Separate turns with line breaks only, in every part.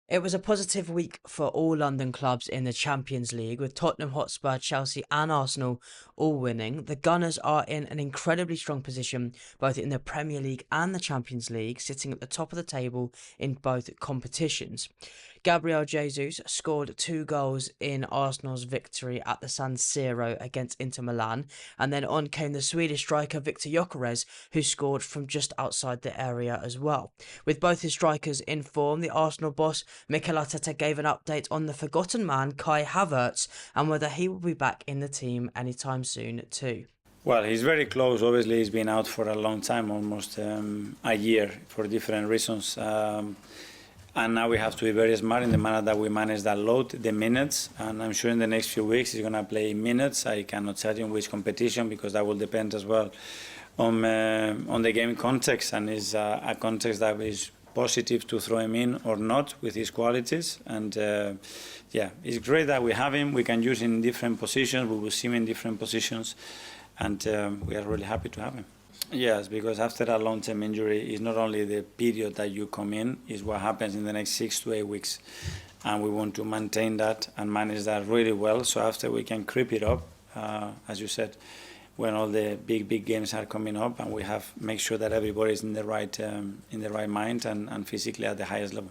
It was a positive week for all London clubs in the Champions League, with Tottenham Hotspur, Chelsea, and Arsenal all winning. The Gunners are in an incredibly strong position, both in the Premier League and the Champions League, sitting at the top of the table in both competitions. Gabriel Jesus scored 2 goals in Arsenal's victory at the San Siro against Inter Milan, and then on came the Swedish striker Victor Gyökeres, who scored from just outside the area as well. With both his strikers in form, the Arsenal boss Mikel Arteta gave an update on the forgotten man Kai Havertz and whether he will be back in the team anytime soon too.
Well, he's very close. Obviously, he's been out for a long time, almost a year, for different reasons. And now we have to be very smart in the manner that we manage that load, the minutes. And I'm sure in the next few weeks he's going to play minutes. I cannot tell you in which competition because that will depend as well on the game context. And it's a context that is positive to throw him in or not with his qualities. And yeah, it's great that we have him. We can use him in different positions. We will see him in different positions. And we are really happy to have him. Yes, because after a long-term injury, it's not only the period that you come in, it's what happens in the next 6 to 8 weeks. And we want to maintain that and manage that really well. So after we can creep it up, as you said, when all the big games are coming up, and we have make sure that everybody is in the right mind and physically at the highest level.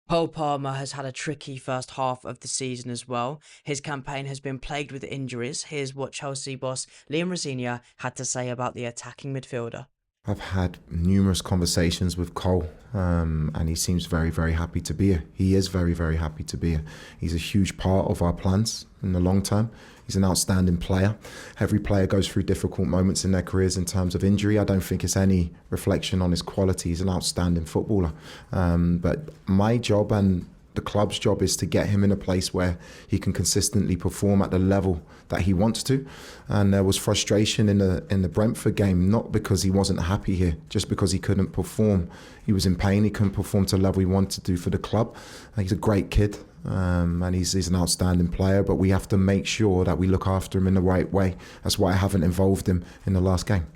Cole Palmer has had a tricky first half of the season as well. His campaign has been plagued with injuries. Here's what Chelsea boss Liam Rosenior had to say about the attacking midfielder.
I've had numerous conversations with Cole, and he seems very, very happy to be here. He is very, very happy to be here. He's a huge part of our plans in the long term. He's an outstanding player. Every player goes through difficult moments in their careers in terms of injury. I don't think it's any reflection on his quality. He's an outstanding footballer. But my job and the club's job is to get him in a place where he can consistently perform at the level that he wants to. And there was frustration in the Brentford game, not because he wasn't happy here, just because he couldn't perform. He was in pain. He couldn't perform to the level he wanted to do for the club. He's a great kid. And he's an outstanding player, but we have to make sure that we look after him in the right way. That's why I haven't involved him in the last game.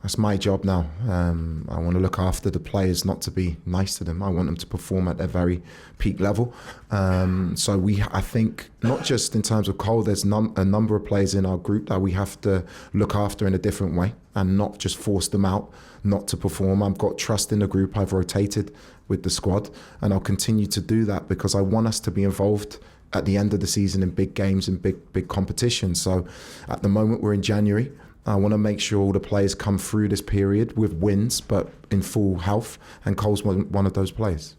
That's my job now. I want to look after the players, not to be nice to them. I want them to perform at their very peak level. So I think, not just in terms of Cole, there's a number of players in our group that we have to look after in a different way and not just force them out not to perform. I've got trust in the group. I've rotated with the squad, and I'll continue to do that because I want us to be involved at the end of the season in big games and big competitions. So at the moment we're in January. I want to make sure all the players come through this period with wins, but in full health, and Cole's one of those players.